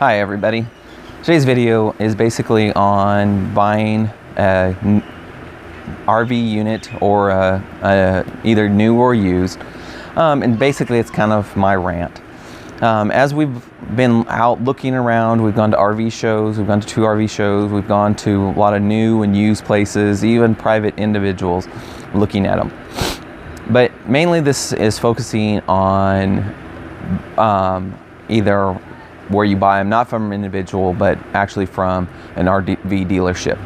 Hi everybody. Today's video is basically on buying a RV unit or either new or used, and basically it's kind of my rant. As we've been out looking around, we've gone to RV shows, we've gone to 2 RV shows, we've gone to a lot of new and used places, even private individuals looking at them. But mainly this is focusing on either where you buy them, not from an individual, but actually from an RV dealership.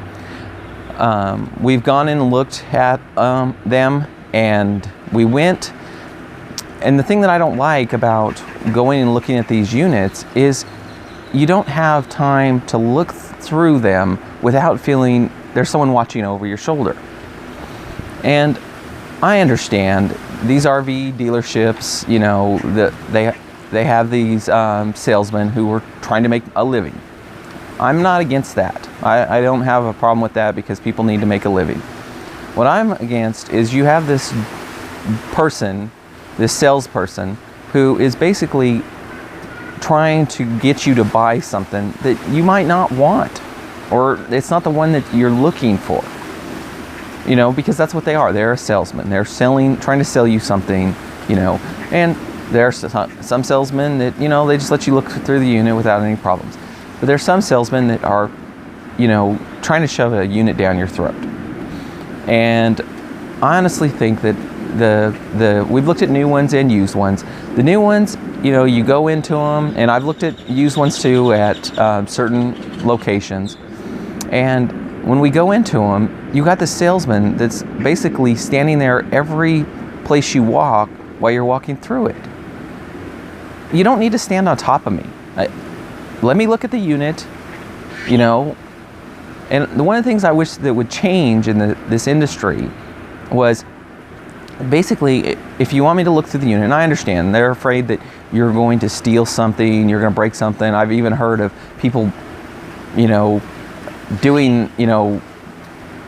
We've gone in and looked at them, and we went, and the thing that I don't like about going and looking at these units is you don't have time to look through them without feeling there's someone watching over your shoulder. And I understand these RV dealerships, you know, they have these salesmen who are trying to make a living. I'm not against that. I don't have a problem with that because people need to make a living. What I'm against is you have this person, this salesperson, who is basically trying to get you to buy something that you might not want, or it's not the one that you're looking for. You know, because that's what they are. They're a salesman. They're trying to sell you something, you know, and there are some salesmen that, you know, they just let you look through the unit without any problems. But there's some salesmen that are, you know, trying to shove a unit down your throat. And I honestly think that we've looked at new ones and used ones. The new ones, you know, you go into them, and I've looked at used ones too at certain locations. And when we go into them, you got the salesman that's basically standing there every place you walk while you're walking through it. You don't need to stand on top of me. Let me look at the unit, you know. And one of the things I wish that would change in this industry was basically, if you want me to look through the unit, and I understand they're afraid that you're going to steal something, you're going to break something. I've even heard of people, you know, doing, you know,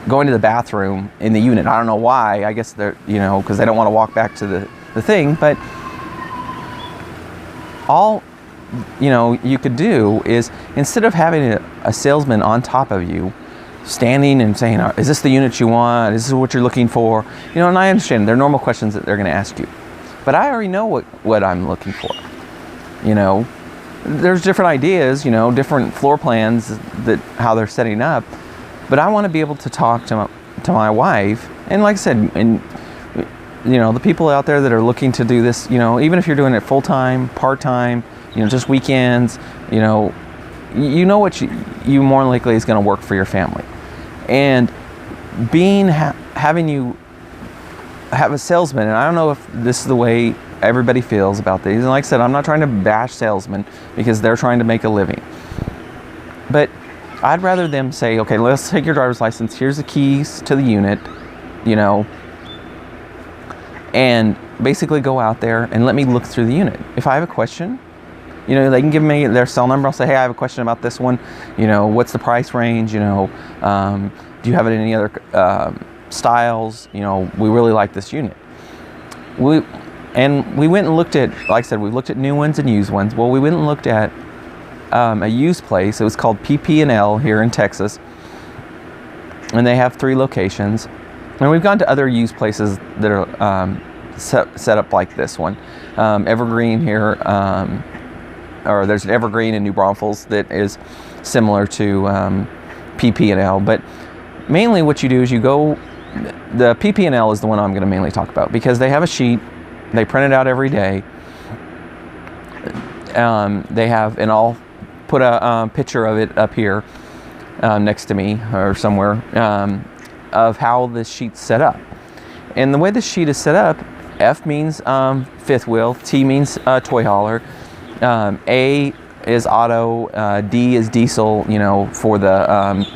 going to the bathroom in the unit. I don't know why. I guess they're, you know, because they don't want to walk back to the thing. But all, you know, you could do is, instead of having a salesman on top of you, standing and saying, is this the unit you want? Is this what you're looking for? You know, and I understand they're normal questions that they're going to ask you. But I already know what I'm looking for. You know, there's different ideas, you know, different floor plans that how they're setting up. But I want to be able to talk to my wife. And like I said, and you know, the people out there that are looking to do this, you know, even if you're doing it full-time, part-time, you know, just weekends, you know what you more likely is going to work for your family. And having you have a salesman, and I don't know if this is the way everybody feels about these. And like I said, I'm not trying to bash salesmen because they're trying to make a living. But I'd rather them say, okay, let's take your driver's license. Here's the keys to the unit, you know, and basically go out there and let me look through the unit. If I have a question, you know, they can give me their cell number. I'll say, hey, I have a question about this one. You know, what's the price range? You know, do you have it in any other styles? You know, we really like this unit. We went and looked at, like I said, we looked at new ones and used ones. Well, we went and looked at a used place. It was called PP&L here in Texas. And they have 3 locations. And we've gone to other used places that are set up like this one. Evergreen here, or there's an Evergreen in New Braunfels that is similar to PP&L. But mainly what you do is you go, the PP&L is the one I'm going to mainly talk about because they have a sheet, they print it out every day. They have, and I'll put a picture of it up here next to me or somewhere, of how this sheet's set up. And the way this sheet is set up, F means fifth wheel, T means toy hauler, A is auto, D is diesel, you know, for the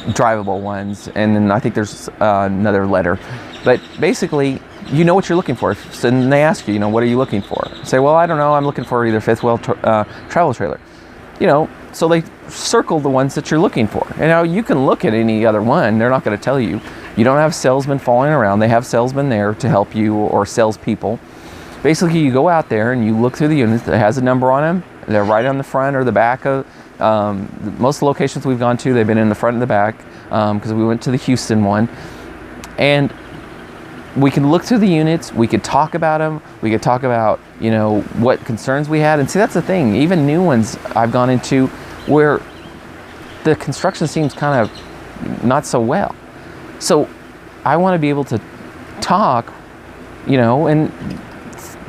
drivable ones, and then I think there's another letter. But basically, you know what you're looking for. So then they ask you, you know, what are you looking for? Say, well, I don't know, I'm looking for either fifth wheel travel trailer. You know, so they circle the ones that you're looking for. And now you can look at any other one. They're not going to tell you. You don't have salesmen following around. They have salesmen there to help you, or salespeople. Basically, you go out there and you look through the units that has a number on them, They're right on the front or the back of, most of the locations we've gone to, they've been in the front and the back, because we went to the Houston one. And we could look through the units, we could talk about them, we could talk about, you know, what concerns we had. And see, that's the thing, even new ones I've gone into where the construction seems kind of not so well. So I want to be able to talk, you know, and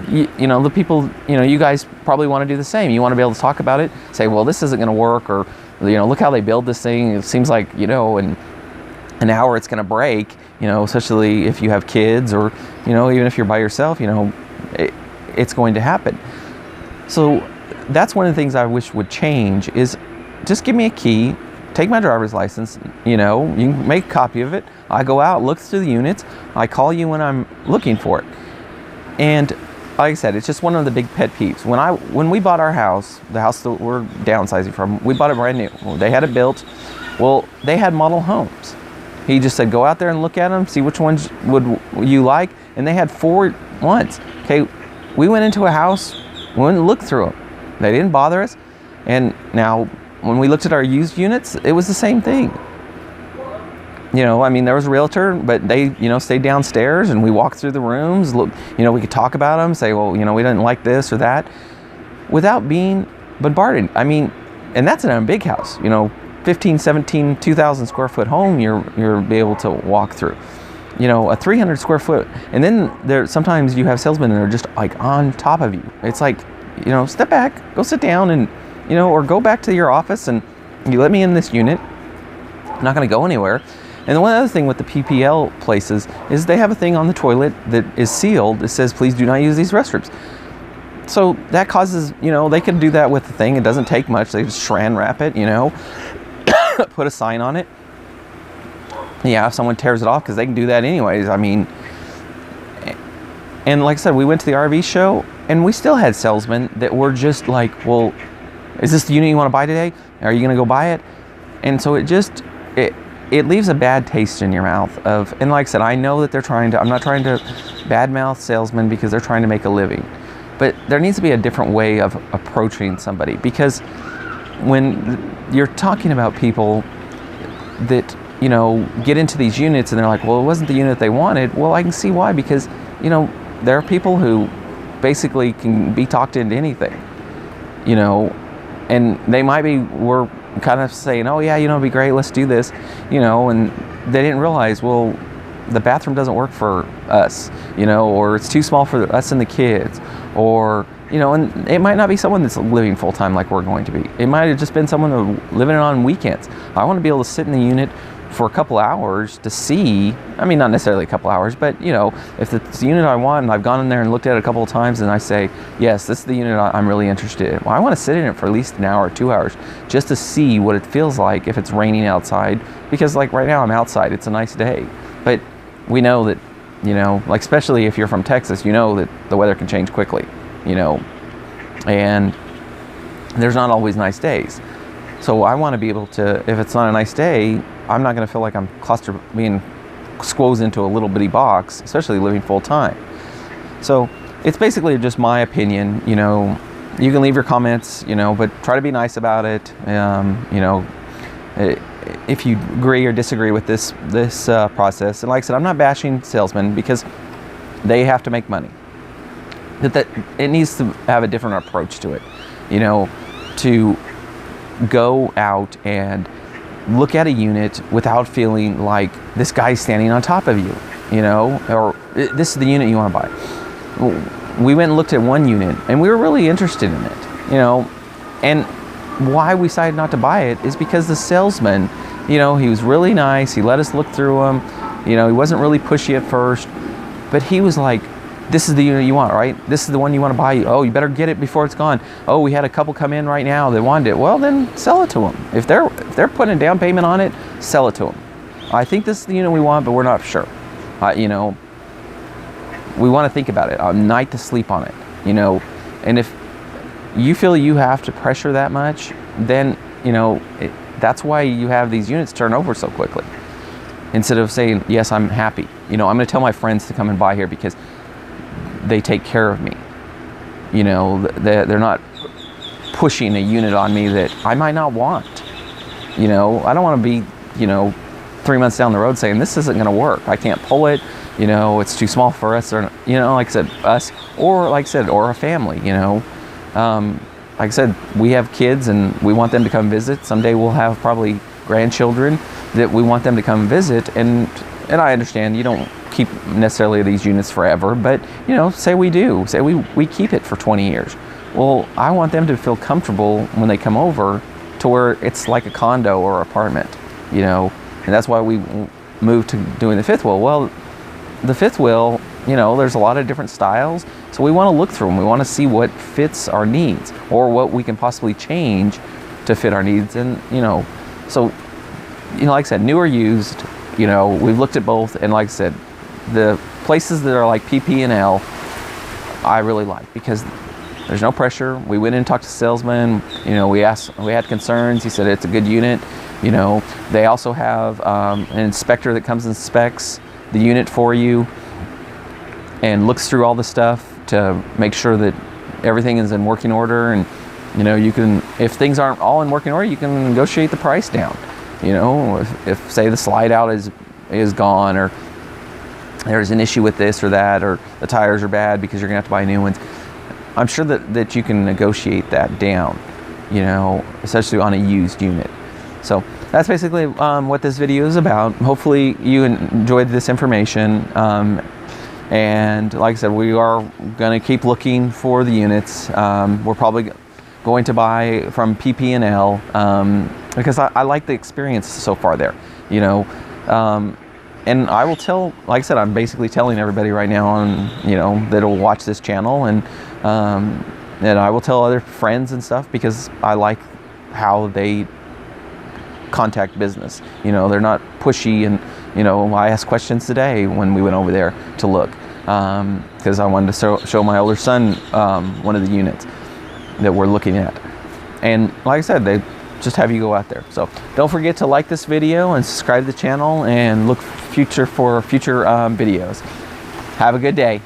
you know, the people, you know, you guys probably want to do the same. You want to be able to talk about it, say, well, this isn't going to work, or, you know, look how they build this thing. It seems like, you know, in an hour it's going to break, you know, especially if you have kids, or, you know, even if you're by yourself, you know, it's going to happen. So that's one of the things I wish would change, is just give me a key, take my driver's license, you know, you can make a copy of it. I go out, look through the units, I call you when I'm looking for it. And like I said, it's just one of the big pet peeves. When we bought our house, the house that we're downsizing from, we bought it brand new. Well, they had it built. Well, they had model homes. He just said, go out there and look at them, see which ones would you like. And they had 4 ones. Okay, we went into a house, we went and looked through them. They didn't bother us. And now, when we looked at our used units, it was the same thing. You know, I mean, there was a realtor, but they, you know, stayed downstairs, and we walked through the rooms. Look, you know, we could talk about them, say, well, you know, we didn't like this or that, without being bombarded. I mean, and that's in a big house, you know, 15, 17, 2,000 square foot home, you're be able to walk through. You know, a 300 square foot, and then sometimes you have salesmen that are just like on top of you. It's like, you know, step back, go sit down, and, you know, or go back to your office, and you let me in this unit. I'm not going to go anywhere. And the one other thing with the PPL places is they have a thing on the toilet that is sealed that says, please do not use these restrooms. So that causes, you know, they can do that with the thing. It doesn't take much. They just Saran wrap it, you know, put a sign on it. Yeah, if someone tears it off, because they can do that anyways. I mean, and like I said, we went to the RV show, and we still had salesmen that were just like, well, is this the unit you want to buy today? Are you going to go buy it? And so it leaves a bad taste in your mouth of, and like I said, I know that I'm not trying to badmouth salesmen, because they're trying to make a living, but there needs to be a different way of approaching somebody, because when you're talking about people that, you know, get into these units and they're like, well, it wasn't the unit they wanted. Well, I can see why, because, you know, there are people who basically can be talked into anything, you know, and they were kind of saying, oh yeah, you know, it'd be great, let's do this, you know, and they didn't realize, well, the bathroom doesn't work for us, you know, or it's too small for us and the kids, or, you know, and it might not be someone that's living full-time like we're going to be. It might have just been someone that's living it on weekends. I want to be able to sit in the unit for a couple hours to see, I mean, not necessarily a couple hours, but, you know, if it's the unit I want, and I've gone in there and looked at it a couple of times, and I say, yes, this is the unit I'm really interested in. Well, I want to sit in it for at least an hour or 2 hours just to see what it feels like if it's raining outside, because like right now I'm outside, it's a nice day, but we know that, you know, like especially if you're from Texas, you know that the weather can change quickly, you know, and there's not always nice days. So I want to be able to, if it's not a nice day, I'm not going to feel like I'm being squoze into a little bitty box, especially living full time. So it's basically just my opinion, you know. You can leave your comments, you know, but try to be nice about it. You know, if you agree or disagree with this process. And like I said, I'm not bashing salesmen, because they have to make money. That it needs to have a different approach to it, you know, to go out and look at a unit without feeling like this guy's standing on top of you, you know, or this is the unit you want to buy. We went and looked at one unit, and we were really interested in it, you know, and why we decided not to buy it is because the salesman, you know, he was really nice. He let us look through them. You know, he wasn't really pushy at first, but he was like, this is the unit you want, right? This is the one you want to buy. Oh, you better get it before it's gone. Oh, we had a couple come in right now that wanted it. Well, then sell it to them. If they're putting a down payment on it, sell it to them. I think this is the unit we want, but we're not sure. You know, we want to think about it, a night to sleep on it, you know. And if you feel you have to pressure that much, then, you know, that's why you have these units turn over so quickly. Instead of saying, yes, I'm happy. You know, I'm going to tell my friends to come and buy here because they take care of me. You know, they're not pushing a unit on me that I might not want. I don't want to be, 3 months down the road saying this isn't going to work. I can't pull it. It's too small for us, or like I said, us, or like I said, or a family. Like I said, we have kids and we want them to come visit. Someday we'll have probably grandchildren that we want them to come visit, and I understand you don't keep necessarily these units forever, but say we do, say we keep it for 20 years. Well, I want them to feel comfortable when they come over to where it's like a condo or apartment, and that's why we moved to doing the fifth wheel. Well, the fifth wheel, there's a lot of different styles, so we want to look through them. We want to see what fits our needs or what we can possibly change to fit our needs. And so like I said, new or used, we've looked at both, and like I said, the places that are like PP and L I really like, because there's no pressure. We went in and talked to the salesman. We had concerns. He said it's a good unit. They also have an inspector that comes and inspects the unit for you and looks through all the stuff to make sure that everything is in working order. And you can, if things aren't all in working order, you can negotiate the price down. If say the slide out is gone, or there's an issue with this or that, or the tires are bad because you're gonna have to buy new ones, I'm sure that you can negotiate that down, especially on a used unit. So that's basically what this video is about. Hopefully you enjoyed this information. And like I said, we are going to keep looking for the units. We're probably going to buy from PP and L because I like the experience so far there, and I will tell, like I said, I'm basically telling everybody right now on, that'll watch this channel, and I will tell other friends and stuff, because I like how they contact business. They're not pushy, and I asked questions today when we went over there to look, because I wanted to show my older son one of the units that we're looking at. And like I said, they just have you go out there. So don't forget to like this video and subscribe to the channel, and look for future videos. Have a good day.